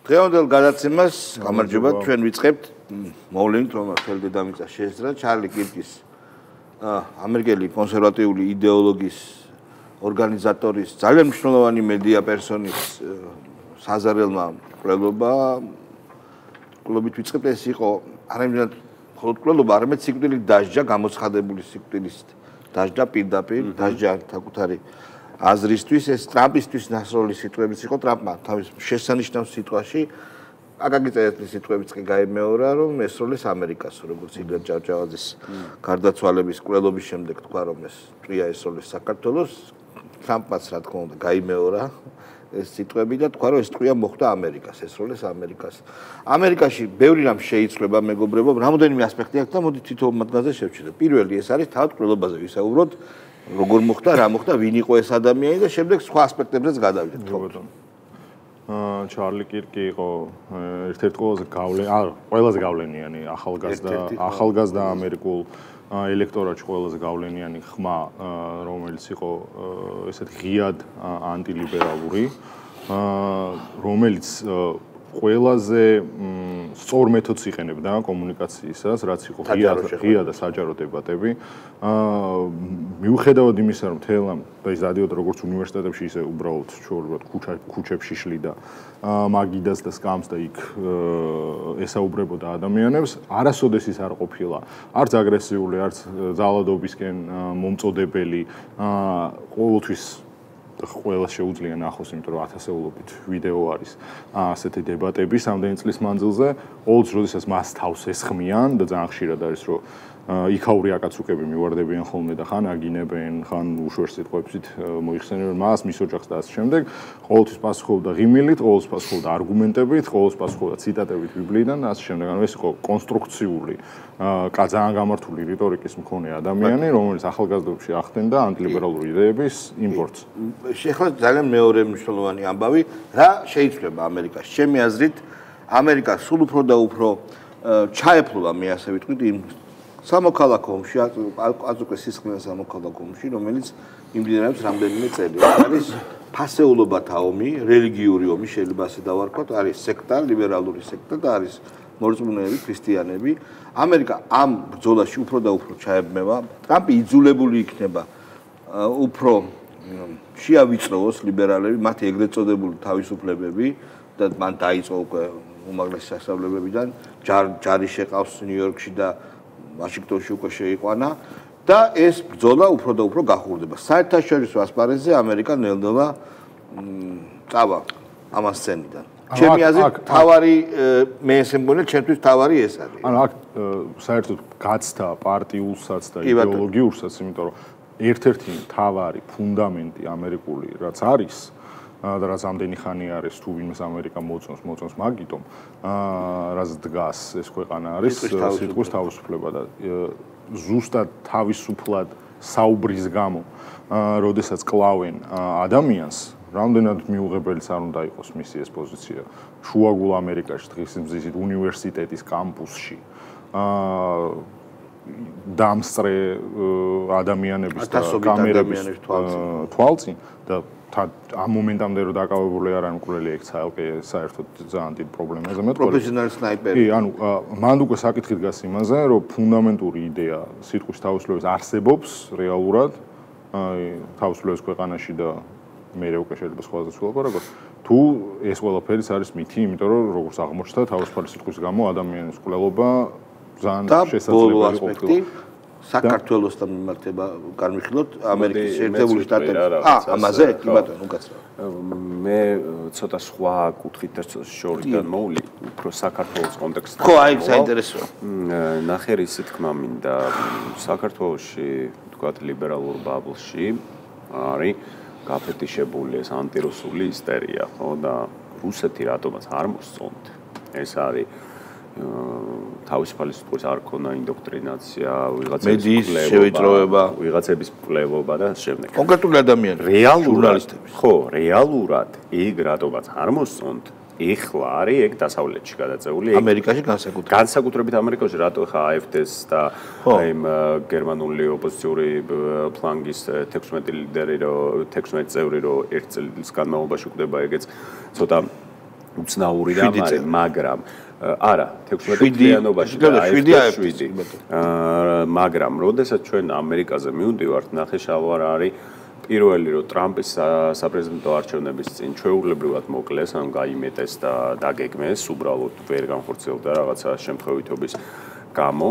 დღევანდელ გადაცემას გამარჯობა ჩვენ ვიწყებთ მოვლენით რომ მთელ დედამიწას შეესწრა ჩარლი კირკის ამერიკელი კონსერვატიული იდეოლოგიის ორგანიზატორის ძალიან მნიშვნელოვანი მედია პერსონის საზარელმა კვლობით ვიწყებთ ეს იყო არამედ მხოლოდ კვლობა არამედ სიკვდილით დასჯა გამოცხადებული სიკვდილით დასჯა პირდაპირ დასჯა საკუთარი აზრისთვის ეს ტრამპისთვის ნასროლი სიტყვებიც იყო ტრამპმა თავის შესანიშნავ სიტყვაში აკაკი წერეთლის სიტყვებიც კი გაიმეორა რომ ესროლეს ამერიკას როგორც ილია ჭავჭავაძის გარდაცვალების კვლობის შემდეგ თქვა რომ ეს წვია ესროლეს საქართველოს ტრამპმაც რა თქმა უნდა გაიმეორა ეს სიტყვები და თქვა რომ ეს წვია მოხდა ამერიკას ესროლეს ამერიკაში ბევრი რამ შეიცვლება მეგობრებო რამოდენიმე ასპექტი აქვს და მოდი თითოეულ მათგანზე შევჩერდეთ პირველი ეს არის თავად კვლობაზე ვისაუბროთ როგორ მოხდა, რა მოხდა, ვინ იყო ეს ადამიანი და შემდეგ სხვა ასპექტებზეც გადავიდეთ. ჩარლი კირკი იყო ერთ-ერთი ყველაზე გავლენიანი ახალგაზრდა ამერიკულ ელექტორატში ყველაზე გავლენიანი ხმა, რომელიც იყო ესეთი ღიად ანტილიბერალური, რომელიც ყველაზე სწორ მეთოდს იყენებდა კომუნიკაციისას, რაც იყო ღია და საჯარო დებატები. მიუხედავად იმისა, რომ მთელ ამ ეს რადიოდა როგორც უნივერსიტეტებში, ისე უბრალოდ ქუჩებში შლიდა მაგიდას და სკამს და იქ ესაუბრებოდა ადამიანებს, არასოდეს ის არ ყოფილა არც აგრესიული, არც ძალადობისკენ მომწოდებელი, ყოველთვის ყველა შეუძლია ნახოს, იმიტომ რომ ათასეულობით ვიდეო არის ასეთი დებატები რამდენი წლის მანძილზე, ყოველთვის როდესაც მას თავს ესხმიან და ძალიან ხშირად არის რომ იქაური აკაცუკები მივარდებიან ხოლმე და ხან აგინებენ, ხან უშვერს სიტყვებით მოიხსენებენ მას, მის ოჯახს და ასე შემდეგ, ყოველთვის პასუხობდა ღიმილით, ყოველთვის პასუხობდა არგუმენტებით, ყოველთვის პასუხობდა ციტატებით ბიბლიიდან და ასე შემდეგ. ანუ ეს იყო კონსტრუქციული ძალიან გამართული რიტორიკის მქონე ადამიანი, რომელიც ახალგაზრდობაში ახდენდა ანტილიბერალური იდეების იმპორტს. ეხლა ძალიან მეორე მნიშვნელოვანი ამბავი, რა შეიცვლება ამერიკაში. ჩემი აზრით, ამერიკა სულ უფრო და უფრო ჩაეფლულა, მე ასე ვიტყვით, იმ სამოქალაქო ომში, ასე უკვე სისხლიან სამოქალაქო ომში, რომელიც იმდენად რამდენიმე წელი არის ფასეულობათა ომი, რელიგიური ომი, შეიძლება ასე დავარქვათ, არის სექტა, ლიბერალური სექტა და არის მორწმუნეები, ქრისტიანები. ამერიკა ამ ბრძოლაში უფრო და უფრო ჩაებმევა. ტრამპი იძულებული იქნება უფრო შეავიწროს ლიბერალები, მათი ეგრეთ წოდებული თავისუფლებები და მან დაიწყო უკვე უმაღლესი სასწავლებლებიდან ჯარი შეყავს ნიუ-იორკში და ვაშინგტონში უკვე შეიყვანა და ეს ბრძოლა უფრო და უფრო გახურდება. საერთაშორისო ასპარეზზე ამერიკა ნელ-ნელა წავა ამ სცენიდან. ჩემი აზრით, თავარი მე ესე მგონია, ჩემთვის თავარი ეს არის. ანუ აქ საერთოდ გაცდა პარტიულსაც და იდეოლოგიურსაც, იმიტომ რომ ერთ-ერთი თავარი ფუნდამენტი ამერიკული რაც არის და რაც ამდენი ხანი არის თუ ვინმეს ამერიკა მოწონს მაგიტომ რაც დგას ეს ქვეყანა არის სიტყვის თავისუფლება და ზუსტად თავისუფლად საუბრის გამო როდესაც კლავენ ადამიანს რამდენად მიუღებელიც არ უნდა იყოს მისი ეს პოზიცია შუაგულ ამერიკაში დღის მზისით უნივერსიტეტის კამპუსში დამსწრე ადამიანების და კამერების თვალწინ და ამ მომენტამდე რომ დაკავებული არ არის მკვლელი ეგ ცალკე საერთოდ ძალიან დიდ პრობლემაზე მეტყველებს. პროფესიონალი სნაიპერი. კი, ანუ მან უკვე საკითხი დგას იმაზე, რომ ფუნდამენტური იდეა სიტყვის თავისუფლების არსებობს რეალურად, თავისუფლების ქვეყანაში და მე უკვე შეიძლება სხვაზეც ვილაპარაკოთ. თუ ეს ყველაფერიც არის მითი, იმიტომ რომ როგორც აღმოჩნდა, თავისუფალი სიტყვის გამო ადამიანის მკვლელობა ძალიან შესაძლებელი ყოფილა. საქართველოსთან მიმართება განვიხილოთ ამერიკის შეერთებული შტატები. ამაზე კი ბატონო, უკაცრავ. მე ცოტა სხვა კუთხით და შორიდან მოვლი, უფრო საქართველოს კონტექსტში. ხო, აი საინტერესოა. ნახე ისი თქმა მინდა საქართველოში, თქვათ ლიბერალურ ბაბლში არის გაფეთიშებული ეს ანტირუსული ისტერია, ხო და რუსეთი რატომაც არ მოსწონთ. ეს არის თავისუფალი სიტყვის არ ქონა ინდოქტრინაცია, ვიღაცების მკვლელობა და შემდეგ. კონკრეტული ადამიანები, ჟურნალისტები. ხო, რეალურად იქ რატომაც არ მოსწონთ, ეხლა არის ეგ დასავლეთში გადაწეული. ამერიკაში განსაკუთრებით ამერიკაში რატო ხა AFD-ს და აი გერმანული ოპოზიციური ფლანგის 16 წევრი რო 1 წლის განმავლობაში ხდება ეგეც ცოტა უცნაური რამ არის, მაგრამ არა 16 თლიანობაში და 7 მაგრამ როდესაც ჩვენ ამერიკაზე მივდივართ, ნახეშალვარ არის პირველი რომ ტრამპის საპრეზიდენტო არჩევნების წინ ჩვეულებრივად მოკლეს, ან გაიმეტეს და დაგეგმეს, უბრალოდ ვერ განხორციელდა რაღაცა შემთხვევითობის გამო.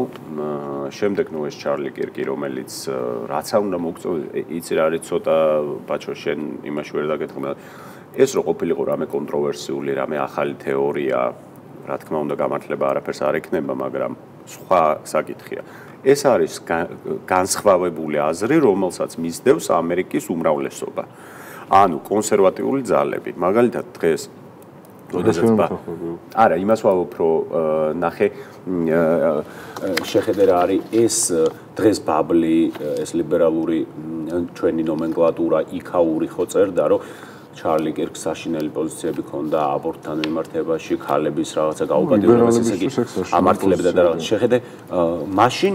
შემდეგ ნუ ეს ჩარლი კირკი, რომელიც რაცა უნდა მოგწო, იცი რა არის ცოტა ბაჩო შენ იმაში ვერ დაგეთქმე. ეს რო ყოფილიყო რამე კონტროვერსიული, რამე ახალი თეორია, რა თქმა უნდა გამართლება არაფერს არ ექნება, მაგრამ სხვა საკითხია. ეს არის განსხვავებული აზრი, რომელსაც მისდევს ამერიკის უმრავლესობა. ანუ კონსერვატიული ძალები. მაგალითად დღეს არა, იმას ვამბობ, რომ ნახე შეხედე რა არის ეს დღეს ბაბლი, ეს ლიბერალური ჩვენი ნომენკლატურა იქაური ხო წერდა, რომ ჩარლი კირკს საშინელი პოზიციები ჰქონდა აბორტთან მიმართებაში, ქალების რაღაცა გაუპატიურებას, ესე იგი ამართლებდა და რაღაც. შეხედე, მაშინ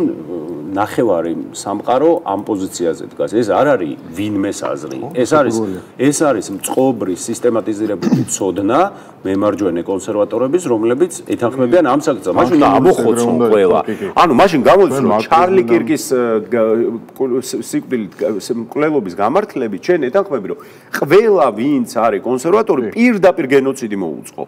ნახევარი სამყარო ამ პოზიციაზე დგას. ეს არ არის ვინმეს აზრი. ეს არის მწყობრი სისტემატიზირებული ცოდნა მემარჯვენე კონსერვატორების, რომლებიც ეთანხმებიან ამ საკითხს. მაშინ უნდა ამოხოცონ ყველა. ანუ მაშინ გამოდის, რომ ჩარლი კირკის სიკვდილით მკვლელობის გამართლებით ჩვენ ეთანხმები, რომ ყველა ვინც არის კონსერვატორი პირდაპირ გენოციდი მოუწყო.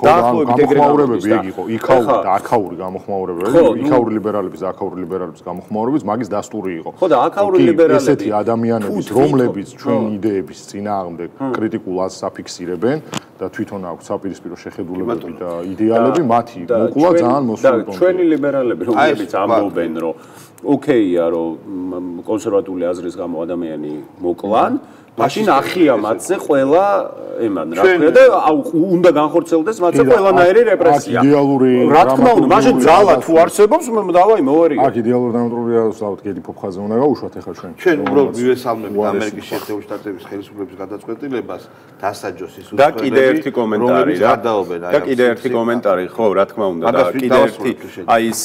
დაახლოებით ეგრე გამოხმაურებები ეგ იყო, იქაური და აქაური გამოხმაურებები, იქაური ლიბერალების და აქაური ლიბერალების გამოხმაურებიც მაგის დასტური იყო. ხო და აქაური ლიბერალები ესეთი ადამიანების, რომლებიც ჩვენი იდეების წინააღმდეგ კრიტიკულ აზრს აფიქსირებენ და თვითონ აქვს საპირისპირო შეხედულებები და იდეალები, მათი მოკვლა ძალიან მოსულიყო. და ჩვენი ლიბერალები, რომლებიც ამბობენ, რომ ოკეია, რომ კონსერვატული აზრის გამო ადამიანი მოკლან, მაშინ ახია მათზე ყველა ემან რა ქვია და უნდა განხორციელდეს მათზე ყველანაირი რეპრესია. რა თქმა უნდა, მაშინ ძალა თუ არსებობს, დავაი მოვარიგე. აქ იდეალური დამოუკიდებლობა უბრალოდ გედი ფოფხაზე უნდა გავუშვათ ახლა ჩვენ. ჩვენ უბრალოდ მივესალმებით ამერიკის შეერთებული შტატების ხელისუფლების გადაწყვეტილებას დასაჯოს ის და კიდე ერთი კომენტარი რა. და კიდე ერთი კომენტარი, ხო, რა თქმა უნდა და კიდე ერთი აი ეს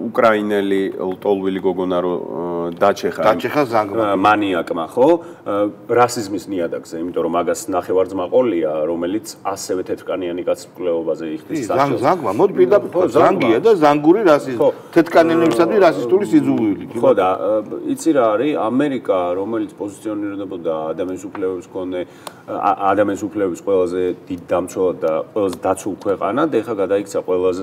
უკრაინელი ლტოლვილი გოგონა რო დაჩეხა ზანგმა მანიაკმა, ხო? რასიზმის ნიადაგზე, იმიტომ რომ მაგას ნახევარძმა ყოლია, რომელიც ასევე თეთრკანიანი კაცის მკვლელობაზე იხდის საჭიროა. ზანგმა, მოდი პირდაპირ ზანგია და ზანგური რასიზმი. თეთრკანიანებისადმი რასისტული სიძულვილი. ხო და იცი რა არის, ამერიკა, რომელიც პოზიციონირდებოდა ადამიანის უფლებების მქონე, ადამიანის უფლებების ყველაზე დიდ დამცველად და ყველაზე დაცულ ქვეყანად, ეხლა გადაიქცა ყველაზე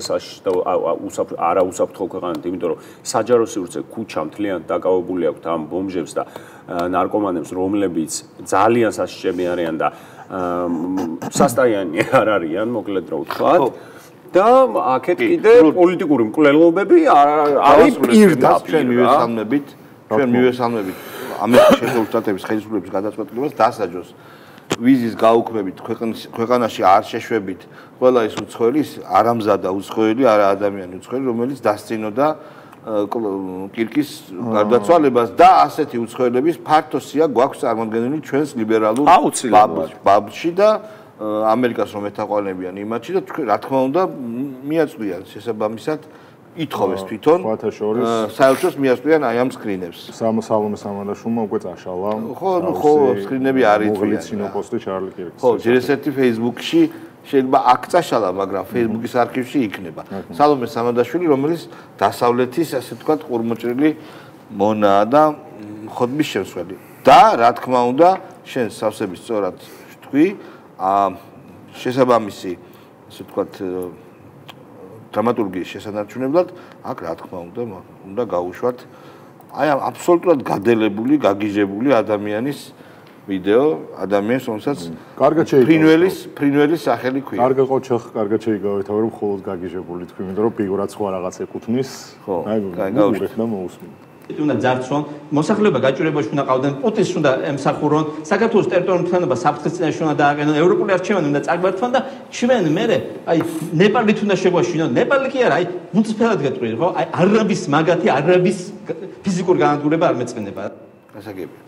არაუსაფრთხო ქვეყანად, იმიტომ რომ საჯარო სივრცე ქუჩა მთლიანად დაკავებული აქვს ამ ბომჟებს და ნარკომანებს, რომლებიც ძალიან სასიჭები არიან და სასტაიანი არ არიან, მოკლედ რა ვთქვათ. და აქეთ კიდე პოლიტიკური მკვლელობები არის პირდაპირ. ჩვენ მივესალმებით ამერიკის შეერთებული შტატების ხელისუფლების გადაწყვეტილებას დასაჯოს ვიზის გაუქმებით ქვეყანაში არ შეშვებით ყველა ის უცხოელი, არამზადა უცხოელი, არა ადამიანი უცხოელი, რომელიც დასწინოდა კირკის გარდაცვალებას და ასეთი უცხოელების ფართო სია გვაქვს წარმოდგენილი ჩვენს ლიბერალურ ბაბლში და ამერიკას რომ ეთაყვანებიან იმათში და რა თქმა უნდა მიაწვდიან შესაბამისად ითხოვეს თვითონ საელჩოს მიაწვდიან აი ამ სკრინებს. სალომე სამანდაშვილმა უკვე წაშალა. ხო, სკრინები არის მოგვეცინო პოსტი ჩარლი კირკის. ხო, ჯერესეთი Facebook-ში შეიძლება აქ წაშალა, მაგრამ Facebook-ის არქივში იქნება. სალომე სამანდაშვილი, რომელიც დასავლეთის, ასე ვთქვათ, ყურმოჭრილი მონაა და ხოდბის შემსვლელი. და რა თქმა უნდა, შენ სავსების სწორად ვთქვი, შესაბამისი, ასე ვთქვათ, დრამატურგიის შესანარჩუნებლად, აქ რა თქმა უნდა გაუშვათ აი ამ აბსოლუტურად გადელებული, გაგიჟებული ადამიანის ვიდეო, ადამიანს, რომელსაც ფრინველის სახელი ქვია. კარგა ყოჩახ, კარგად შეიგავეთ, რომ მხოლოდ გაგიჟებული თქვი, იმიტომ რომ ფიგურაც სხვა რაღაც ეკუთვნის. ხო, გაიგავთ და მოусმინე. უნდა ძარცვონ, მოსახლეობა გაჭირებაში უნდა ყავდნენ, პუტინს უნდა ემსახურონ, საქართველოს ტერიტორიული მთლიანობა საფრთხის წინაშე უნდა დააყენონ, ევროპული არჩევანი უნდა წაგვერთვან და ჩვენ მერე აი ნეპალით უნდა შეგვაშინონ. ნეპალი კი არა, აი მუნციფალად გეტყვი, ხო? აი არაბის მაგათი, არაბის ფიზიკური განადგურება არ მეწყინება. გასაგებია.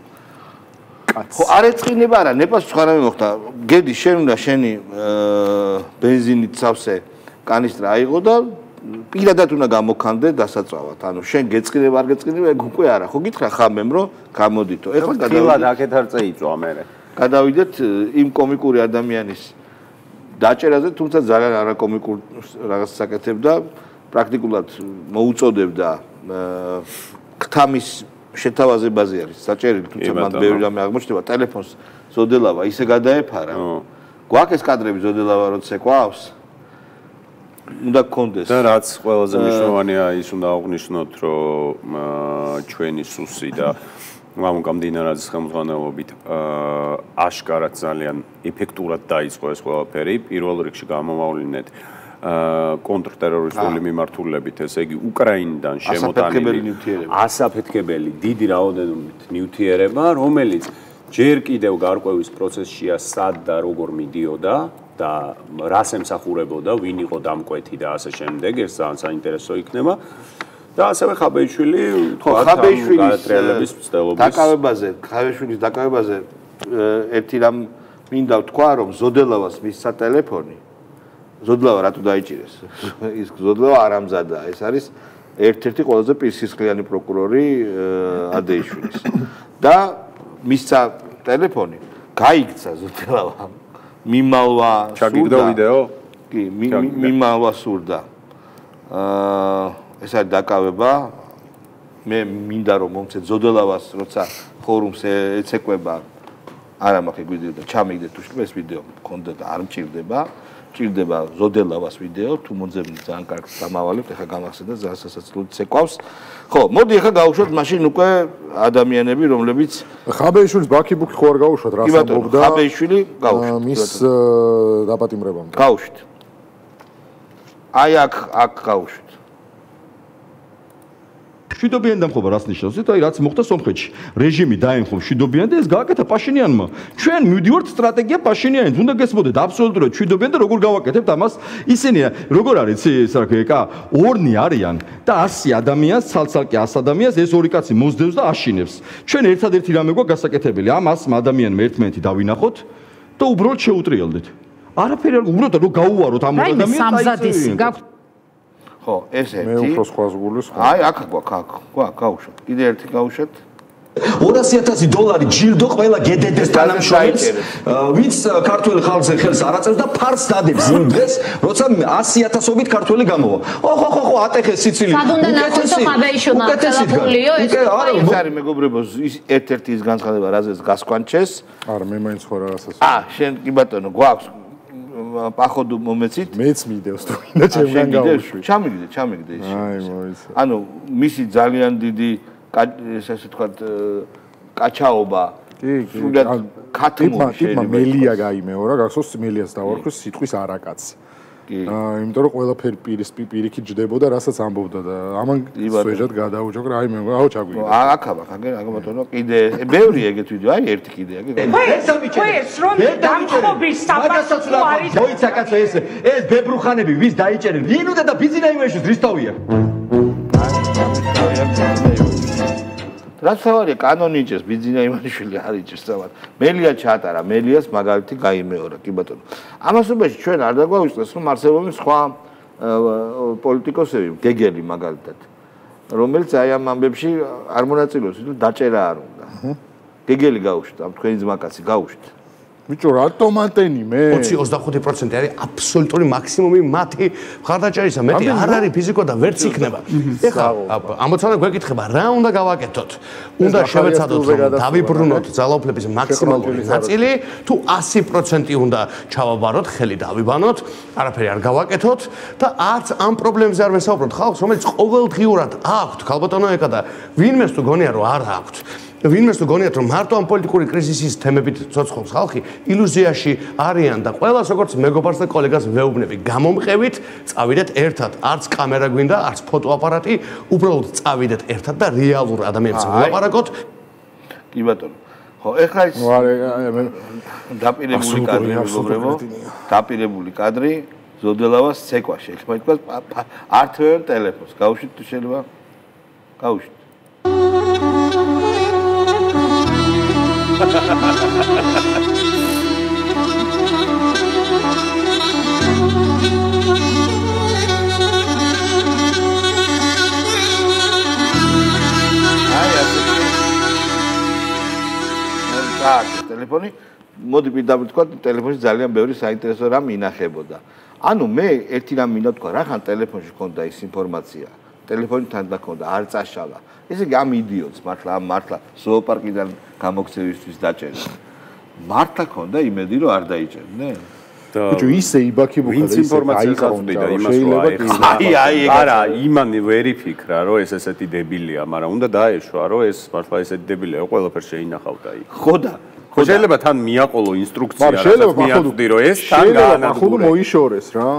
ხო, არ ეწყინება არა, ნეპალს სხვა რამე მოხდა. გედი შენ უნდა შენი ბენზინით სავსე კანისტრა აიღო და პირადად უნდა გამოქანდე დასაწვავად. ანუ შენ გეწყინება არ გეწყინება, ეგ უკვე არა. ხო გითხრა ხამემ რომ გამოდითო. ეხლა გადავიდეთ აქეთ არ წეიწვა მერე. გადავიდეთ იმ კომიკური ადამიანის დაჭერაზე, თუმცა ძალიან არაკომიკურ რაღაც საკეთებდა, პრაქტიკულად მოუწოდებდა ქთამის შეთავაზებაზე არის საჭერელი, თუმცა მან ბევრი რამე აღმოჩნდება, ტელეფონს ზოდელავა ისე გადაეფარა. გვაქვს ეს კადრები ზოდელავა როცა ყვავს? უნდა გქონდეს. და რაც ყველაზე მნიშვნელოვანია, ის უნდა აღვნიშნოთ, რომ ჩვენი სუსი და გამომდინარადის ხელმძღვანელობით აშკარად ძალიან ეფექტურად დაიწყო ეს ყველაფერი. პირველ რიგში გამომავლინეთ კონტრტერორისტული მიმართულებით, ესე იგი უკრაინიდან შემოტანილი ასაფეთქებელი დიდი რაოდენობით ნივთიერება, რომელიც ჯერ კიდევ გარკვევის პროცესშია სად და როგორ მიდიოდა და რას ემსახურებოდა, ვინ იყო დამკვეთი და ასე შემდეგ, ეს ძალიან საინტერესო იქნება. და ასევე ხაბეიშვილი, ხაბეიშვილის ხაბეიშვილის დაკავებაზე ერთი რამ მინდა ვთქვა, რომ ზოდელავას მისცა ტელეფონი. ზოდელავა რატო დაიჭირეს? ის ზოდელავა არ ამზადა. ეს არის ერთ-ერთი ყველაზე პირსისხლიანი პროკურორი ადეიშვილის. და მისცა ტელეფონი, გაიქცა ზოდელავამ. მიმალვა ჩაგიგდა ვიდეო? კი, მიმალვა სურდა. ეს არის დაკავება. მე მინდა რომ მომცეთ ზოდელავას, როცა ფორუმს ეცეკვება, არა მაქვს ვიდეო და ჩამიგდეთ თუ ეს ვიდეო მქონდა და არ მჭირდება. ჭირდება ზოდელავას ვიდეო, თუ მოძებნით ძალიან კარგს გამავალებთ, ეხლა გამახსენდა ძალიან სასაცილოდ ცეკვავს. ხო, მოდი ეხლა გავუშვათ მაშინ უკვე ადამიანები, რომლებიც ხაბეიშვილის ბაქიბუქი ხო არ გავუშვათ, რა ამბობდა? ხაბეიშვილი გავუშვათ. მის დაპატიმრებამდე. გავუშვით. აი აქ გავუშვით. მშვიდობიანი დამხობა რას ნიშნავს? აი რაც მოხდა სომხეთში. რეჟიმი დაემხო მშვიდობიანი და ეს გააკეთა პაშინიანმა. ჩვენ მივდივართ სტრატეგია პაშინიანით. უნდა გესმოდეთ აბსოლუტურად მშვიდობიანი და როგორ გავაკეთებთ ამას? ისინი როგორ არის ეს რა ქვია, ორნი არიან და 100 ადამიანს, ცალ-ცალკე 100 ადამიანს ეს ორი კაცი მოსდევს და აშინებს. ჩვენ ერთადერთი რამე გვაქვს გასაკეთებელი. ამ 100 ადამიანმა ერთმანეთი დავინახოთ და უბრალოდ შეუტრიალდეთ. არაფერი არ უბრალოდ რომ გაუვაროთ ამ ადამიანს. ხო, ესეთი. მე უფრო სხვას გულის. აი, აქ გვაქვს, გავუშვათ. კიდე ერთი გავუშვათ. $200,000 ჯილდო ყველა გედედეს თანამშრომლებს, ვინც ქართული ხალხს ხელს არ აწევს და ფარს დადებს იმ დღეს, როცა 100,000-ობით ქართველი გამოვა. ხო, ატეხეს სიცილი. სად უნდა ნახოთ ხაბეიშვილმა ხელაფულიო ეს? ეს არის მეგობრებო, ის ერთ-ერთი ის განცხადება, რაზეც გასკვანჩეს. არა, მე მაინც ხო რაღაცას. შენ კი ბატონო, გვაქვს პახოდუ მომეცით. მეც მიდევს თუ ინდა ჩემგან გავუშვი. ჩამიგდე ის. აი, მოიცა. ანუ მისი ძალიან დიდი ესე ვთქვათ კაჩაობა. კი. სულად ქათმო შეიძლება. მელია გაიმეორა, გახსოვს მელიას დავარქვეს სიტყვის არაკაცი. კი. იმიტომ რომ ყველაფერი პირიქით ჯდებოდა, რასაც ამბობდა და ამან სვეჟად გადაუჭოკ რა, აი მე აუ ჩაგვიგდა. აქ ბატონო, კიდე ბევრი ეგეთ ვიდეო, აი ერთი კიდე აქ. ეს რომ დამხობის საფასო არის. მოიცა კაცო ეს ბებრუხანები ვის დაიჭერენ? ვინ უნდა და ბიზნაიმეშს რის თავია? რაც თავარია კანონი იჭერს, ბიძინა იმანიშვილი არ იჭერს თავად. მელია ჩაატარა, მელიას მაგალითი გაიმეორა, კი ბატონო. ამასობაში ჩვენ არ დაგვაუწყდეს, რომ არსებობენ სხვა პოლიტიკოსები, გეგელი მაგალითად, რომელიც აი ამ ამბებში არ მონაწილეობს, იმიტომ დაჭერა არ უნდა. გეგელი გაუშვით, ამ თქვენი ძმაკაცი გაუშვით. ბიჭო, რატომ ატენი მე? 20-25% არის აბსოლუტური მაქსიმუმი მათი მხარდაჭერისა. მეტი არ არის ფიზიკო და ვერც იქნება. ეხლა ამოცანა გვეკითხება, რა უნდა გავაკეთოთ? უნდა შევეცადოთ, რომ დავიბრუნოთ ძალაუფლების მაქსიმალური ნაწილი, თუ 100% უნდა ჩავაბაროთ, ხელი დავიბანოთ, არაფერი არ გავაკეთოთ და არც ამ პრობლემებზე არ ვესაუბროთ ხალხს, რომელიც ყოველდღიურად აქვთ, ქალბატონო ეკა და ვინმეს თუ გონია, რომ არ აქვთ. ვინმეს თუ გონიათ რომ მარტო ამ პოლიტიკური კრიზისის თემებით ცოცხლობს ხალხი, ილუზიაში არიან და ყველას როგორც მეგობარს და კოლეგას ვეუბნები, გამომყევით, წავიდეთ ერთად, არც კამერა გვინდა, არც ფოტოაპარატი, უბრალოდ წავიდეთ ერთად და რეალურ ადამიანებს ვილაპარაკოთ. კი ბატონო. ხო, ეხლა ის დაპირებული კადრი მეგობრებო, დაპირებული კადრი ზოდელავას ცეკვა შეიძლება ითქვას, ართვევენ ტელეფონს. გავუშვით თუ შეიძლება? გავუშვით. ტელეფონი მოდი პირდაპირ თქვა, ტელეფონში ძალიან ბევრი საინტერესო რამ ინახებოდა. ანუ მე ერთი რამ მინდა თქვა, რახან ტელეფონში ქონდა ის ინფორმაცია. ტელეფონი თან დაქონდა, არ წაშალა. ესე იგი ამ იდიოტს მართლა ზოოპარკიდან გამოქცევისთვის დაჭერდა. მართლა ქონდა იმედი რომ არ დაიჭერდნენ? ბიჭო ისე იბაქიბუქა ვინც ინფორმაციას აწვდიდა იმას რომ არა იმან ვერ იფიქრა რომ ეს ესეთი დებილია, მაგრამ უნდა დაეშვა რომ ეს მართლა ესეთი დებილია, ყველაფერს შეინახავდა იქ. ხო და შეიძლება თან მიაყოლო ინსტრუქცია, რასაც მიახვდი რომ ეს თან გაანადგურე. მოიშორეს რა.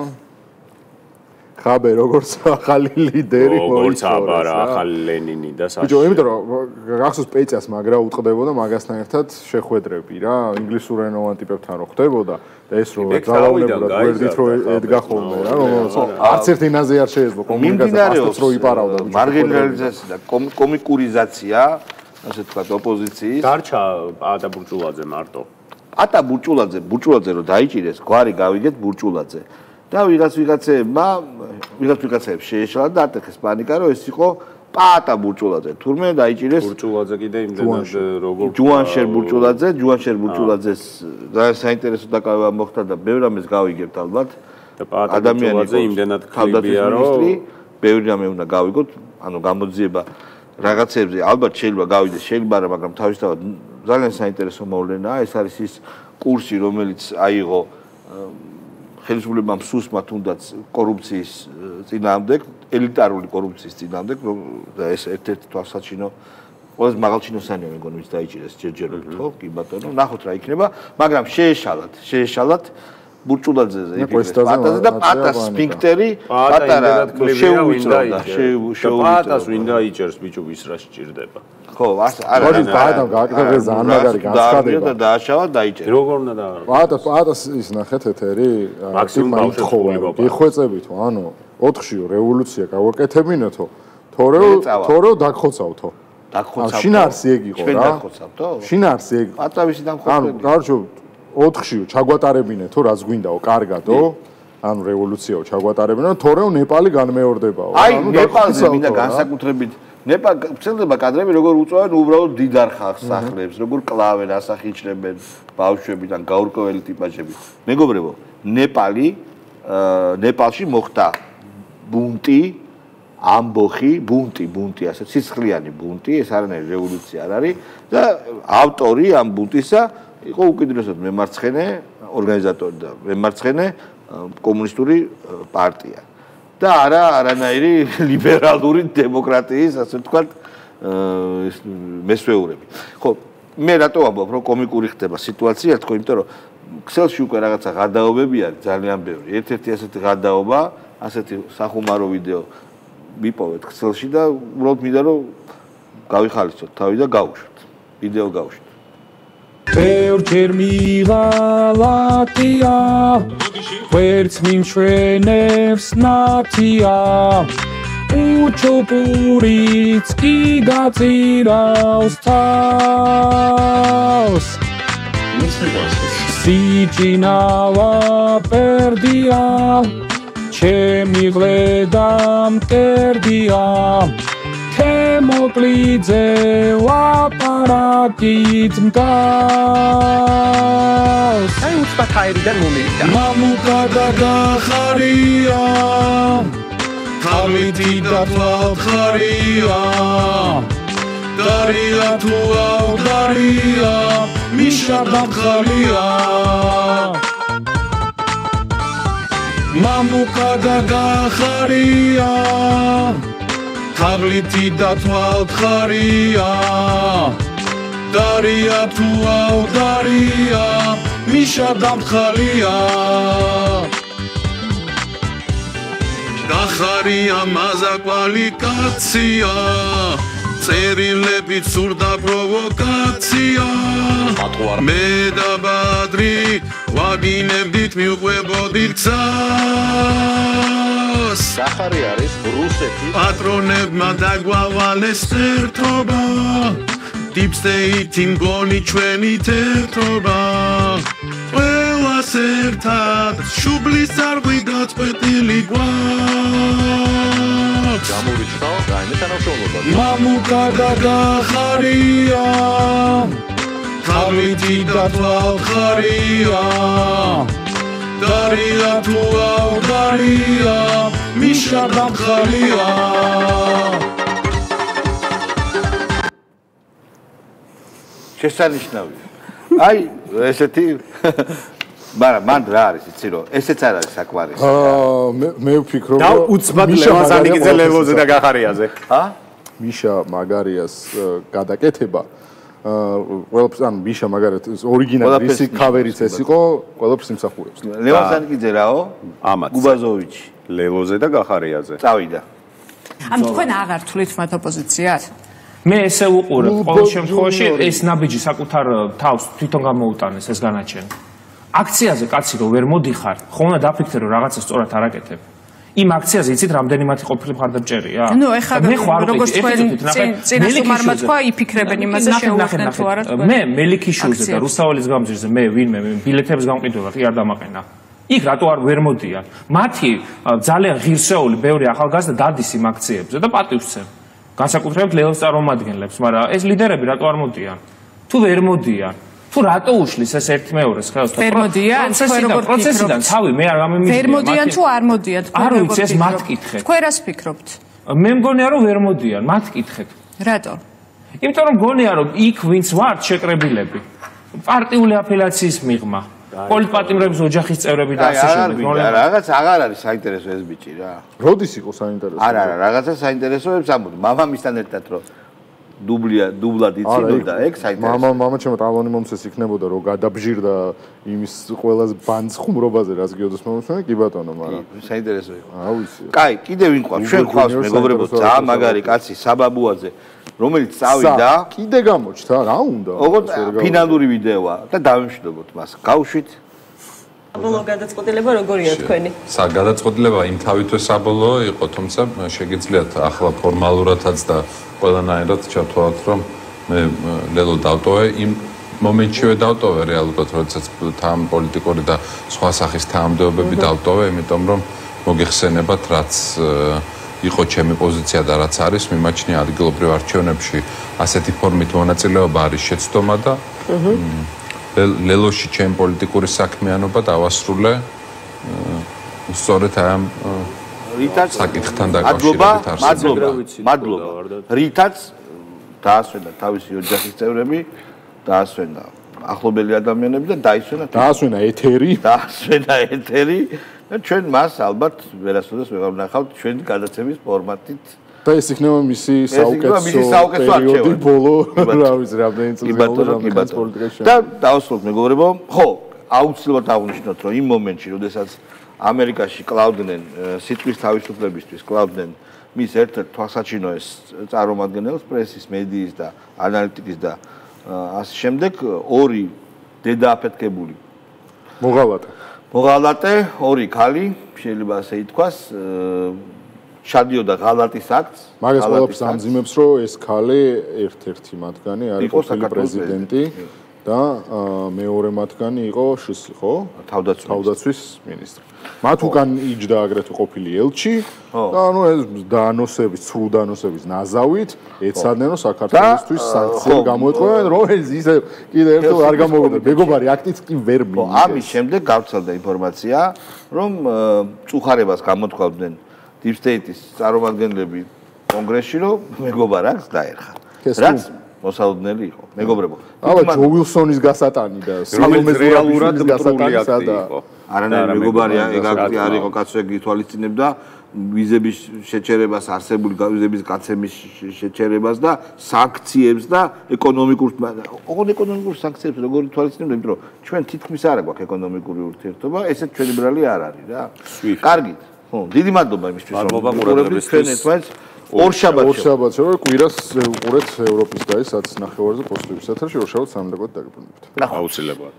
ხაბე როგორც ახალი ლიდერი როგორც აბარა ახალი ლენინი და საჭირო. ბიჭო, იმიტომ რომ გახსოვს პეიციას მაგრა უტყდებოდა მაგასთან ერთად შეხვედრები რა, ინგლისურენოვან ტიპებთან რო ხდებოდა და ეს რო ძალაუნებურად გვერდით რო ედგა ხოლმე რა, რომელიც არც ერთ ენაზე არ შეეძლო კომუნიკაციას რო იპარავდა. მარგინალიზაცია და კომიკურიზაცია, ასე ვთქვათ, ოპოზიციის. დარჩა ატა ბურჭულაძე მარტო. ატა ბურჭულაძე რო დაიჭირეს, გვარი გავიგეთ ბურჭულაძე. და ვიღაცებს შეეშალა და ატეხეს პანიკა რომ ეს იყო პატა ბურჭულაძე. თურმე დაიჭირეს ბურჭულაძე კიდე იმდენად როგორ ჯუანშერ ბურჭულაძეს ძალიან საინტერესო დაკავება მოხდა და ბევრ რამეს გავიგებთ ალბათ. და პატა ბურჭულაძე იმდენად ქლებია რომ ბევრი რამე უნდა გავიგოთ, ანუ გამოძიება რაღაცებზე ალბათ შეიძლება გავიდეს, შეიძლება არა, მაგრამ თავისთავად ძალიან საინტერესო მოვლენაა. ეს არის ის კურსი, რომელიც აიღო ხელისუფლებამ სუსმა თუნდაც კორუფციის წინააღმდეგ, ელიტარული კორუფციის წინააღმდეგ და ეს ერთ-ერთი თვალსაჩინო ყველაზე მაღალჩინოსანია მეგონი ვის დაიჭირეს ჯერჯერობით, ხო? კი ბატონო, ნახოთ რა იქნება, მაგრამ შეეშალათ ბურჭულაძეზე იფიქრეს პატაზე და პატას სფინქტერი პატარა შეუვიწროდა, პატას ვინ დაიჭერს ბიჭო ვის რა სჭირდება. ხო, არა. მოდი პატამ გააკეთე ძალიან მაგარი განცხადება და დააშავა დაიჭერა. როგორ უნდა და პატას ის ნახეთ ეთერი მაქსიმუმ ბავშვებულება. გიხვეწებითო, ანუ 4-შიო რევოლუცია გავაკეთებინოთო, თორე დაგხოცავთო. დაგხოცავთო. შინაარსი ეგ იყო რა. ჩვენ დაგხოცავთო? შინაარსი ეგ. პატავისი დამხოცები. ანუ გარჩევ 4-შიო ჩაგვატარებინეთო, რაც გვინდაო, კარგადო. ანუ რევოლუციაო ჩაგვატარებინო, თორეო ნეპალი განმეორდებაო. აი, ნეპალზე მინდა განსაკუთრებით ცელდება კადრები როგორ უწევენ უბრალოდ დიდარ ხალხს სახლებს, როგორ კლავენ, ასახიჩნებენ ბავშვები და გაურკვეველი ტიპაჟები. მეგობრებო, ნეპალში მოხდა ბუნტი, ამბოხი, ბუნტი, ასე სისხლიანი ბუნტი, ეს არანაირი რევოლუცია არ არის და ავტორი ამ ბუნტისა იყო უკიდურესად მემარცხენე ორგანიზატორი და მემარცხენე კომუნისტური პარტია. და არანაირი ლიბერალური დემოკრატიის, ასე ვთქვათ, მესვეურები. ხო, მე რატო ვამბობ, რომ კომიკური ხდება სიტუაცია, თქო, იმიტომ რომ ქსელში უკვე რაღაცა ღადაობები არის ძალიან ბევრი. ერთ-ერთი ასეთი ღადაობა, ასეთი სახუმარო ვიდეო მიპოვეთ ქსელში და უბრალოდ მინდა რომ გავიხალისოთ თავი და გავუშვით. ვიდეო გავუშვით. ბევრჯერ მიღალატია ვერც მიმშვენებს ნათია უჩოპურიც კი გაწირავს თავს სიჭინავა პერდია ჩემი ღლედა მტერდია მოკლიდზე ლაპარაკით მგავს აი უცბად აერიდან მომივიდა მამუკა და გახარია თავითი და თვალხარია დარია თუ ავდარია მიშა დამხალია მამუკა და გახარია თაღლითი და თვალხარია დარია თუ ავდარია მიშა დამხალია გახარია მაზა კვალიკაცია წერილებით სურდა პროვოკაცია მე და ბადრი ვაგინებდით მიუყვებოდით ცას გახარი არის რუსეთის პატრონებმა დაგვავალეს ერთობა დიპსტეიტი მგონი ჩვენი თერთობა ყველას ერთად შუბლის ძარღვი დაწყვეტილი გვაქვს გამოვიჩნდა რაიმე თანამშრომლობა მამუკა და გახარია თავითი და თვალხარია დარია თუ აუდარია მიშა გამხარია შესანიშნავია. აი, ესეთი მაგრამ მან რა არის, იცი რომ ესეც არ არის საკმარისი. მე ვფიქრობ, და უცბად ლევანსანიკიძე ლელოზე და გახარიაზე. მიშა მაგარიას გადაკეთება ყველაფერს ან მიშა მაგარიას ორიგინალი ისი ქავერიც ეს იყო, ყველაფერს იმსახურებს. ლევანსანიკიძე რაო? ამაც. გუბაზოვიჩი. ლელოზე და გახარიაზე. წავიდა. ამ თქვენ აღარ თulit მათ ოპოზიციას? მე ესე უყურებ ყოველ შემთხვევაში ეს ნაბიჯი საკუთარ თავს თვითონ გამოუტანეს ეს განაჩენი. აქციაზე კაცი რო ვერ მოდიხარ, ხო უნდა დაფიქრდე რომ რაღაცა სწორად არ აკეთებ. იმ აქციაზე იცით რამდენი მათი ყოფილი მხარდამჭერია? ნუ ეხლა როგორც თქვენ წინასწარმარმა თქვა, იფიქრებენ იმაზე შეუერთდნენ თუ არა თქვენ. მე მელიქიშვილზე და რუსთაველის გამზირზე მე ვინმე ბილეთების გამყიდველად კი არ დამაყენა. იქ რატო არ ვერ მოდიან? მათი ძალიან ღირსეული ბევრი ახალგაზრდა დადის იმ აქციებზე და პატივს ცემ. განსაკუთრებით ლეოს წარმომადგენლებს, მაგრამ ეს ლიდერები რატო არ მოდიან? თუ ვერ მოდიან, თუ რატო უშლის ეს ერთმეორეს ხელს? ვერ მოდიან, პროცესიდან თავი მე არ გამემიჯნია. ვერ მოდიან თუ არ მოდიან? არ ვიცი, ეს მათ კითხეთ. თქვენ რას ფიქრობთ? მე მგონია რომ ვერ მოდიან, მათ კითხეთ. რატო? იმიტომ რომ მგონია რომ იქ ვინც ვართ შეკრებილები. პარტიული აფილაციის მიღმა. პოლიტპატიმრების ოჯახის წევრები და ასე შემდეგ. რაღაც აღარ არის საინტერესო ეს ბიჭი რა. როდის იყო საინტერესო? არა, რაღაცა საინტერესოებს ამბობ. მამამისთან ერთად რომ დუბლად იცინოდა ეგ საინტერესო. მამა ჩემო ტალონი მომცეს იქნებოდა რომ გადაბჟირდა იმის ყველაზე ბანძ ხუმრობაზე რაც გიოდოს მომცენ კი ბატონო, მაგრამ საინტერესო იყო. აუცი. კაი, კიდე ვინ ყავს? ჩვენ ყავს მეგობრებო, ძალიან მაგარი კაცი საბაბუაძე, რომელიც წავიდა. კიდე გამოჩნდა, რა უნდა? ოღონდ ფინალური ვიდეოა და დავიმშვიდობოთ მას. გავშვით. საბოლოო გადაწყვეტილება როგორია თქვენი? გადაწყვეტილება იმ თავითვე საბოლოო იყო, თუმცა შეგიძლიათ ახლა ფორმალურადაც და ყველანაირად ჩავთვალოთ, რომ მე ლელო დავტოვე იმ მომენტშივე დავტოვე რეალურად, როდესაც თან პოლიტიკური და სხვა სახის თანამდებობები დავტოვე, იმიტომ რომ მოგეხსენებათ, რაც იყო ჩემი პოზიცია და რაც არის, მიმაჩნია ადგილობრივ არჩევნებში ასეთი ფორმით მონაწილეობა არის შეცდომა და ლელოში ჩემი პოლიტიკური საქმიანობა დავასრულე სწორედ ამ საკითხთან დაკავშირებით არსებობს. მადლობა. რითაც დაასვენა თავისი ოჯახის წევრები, დაასვენა ახლობელი ადამიანები და დაასვენა ეთერი. და ჩვენ მას ალბათ ვერასოდეს ვეღარ ვნახავთ ჩვენი გადაცემის ფორმატით. და ეს იქნება მისი საუკეთესო პერიოდი ბოლო, რა ვიცი, რამდენი წელი პოლიტიკაში. და დავასრულოთ მეგობრებო, ხო, აუცილებლად აღვნიშნოთ, რომ იმ მომენტში, როდესაც ამერიკაში კლავდნენ სიტყვის თავისუფლებისთვის, კლავდნენ მის ერთ-ერთ თვალსაჩინოეს წარმომადგენელს, პრესის, მედიის და ანალიტიკის და ასე შემდეგ, ორი დედააფეთქებული მოღალატე, ორი ქალი, შეიძლება ასე ითქვას, შადიოდა ღალატის აქტს. მაგას ყველაფერს ამძიმებს, რომ ეს ქალი ერთ-ერთი მათგანი არის ყოფილი პრეზიდენტი და მეორე მათგანი იყო შსი, ხო? თავდაცვის მინისტრი. მათ უკან იჯდა აგრეთვე ყოფილი ელჩი და ანუ ეს დაანოსების, სრულ დაანოსების ნაზავით ეცადნენ, რომ საქართველოსთვის სანქციები გამოეწყობიან, რომ ეს ისე კიდე ერთხელ არ გამოვიდეს. მეგობარი აქტიც კი ვერ მიიღეს. ამის შემდეგ გავრცელდა ინფორმაცია, რომ წუხარებას გამოთქვამდნენ Deep State-ის წარმომადგენლები კონგრესში, რომ მეგობარ აქტს დაერხა. რაც მოსალოდნელი იყო. მეგობრებო. აბა ჯო უილსონის გასატანი და სალომე ზურაბიშვილის გასატანი სადა? არანაირი მეგობარია, ეგ აქტი არ იყო, კაცო ეგ ითვალისწინებდა ვიზების შეჩერებას, არსებული ვიზების გაცემის შეჩერებას და სანქციებს და ეკონომიკურ სანქციებს როგორ ითვალისწინებდა, იმიტომ რომ ჩვენ თითქმის არ აქვს ეკონომიკური ურთიერთობა, ესეც ჩვენი ბრალი არ არის რა. კარგით. ხო, დიდი მადლობა იმისთვის, რომ ყურებთ ორშაბათს რომ კვირას უყურეთ ევროპის და ის 10 ნახევარზე პოსტების ეთერში ორშაბათს 3 დაკეთებით. აუცილებლად.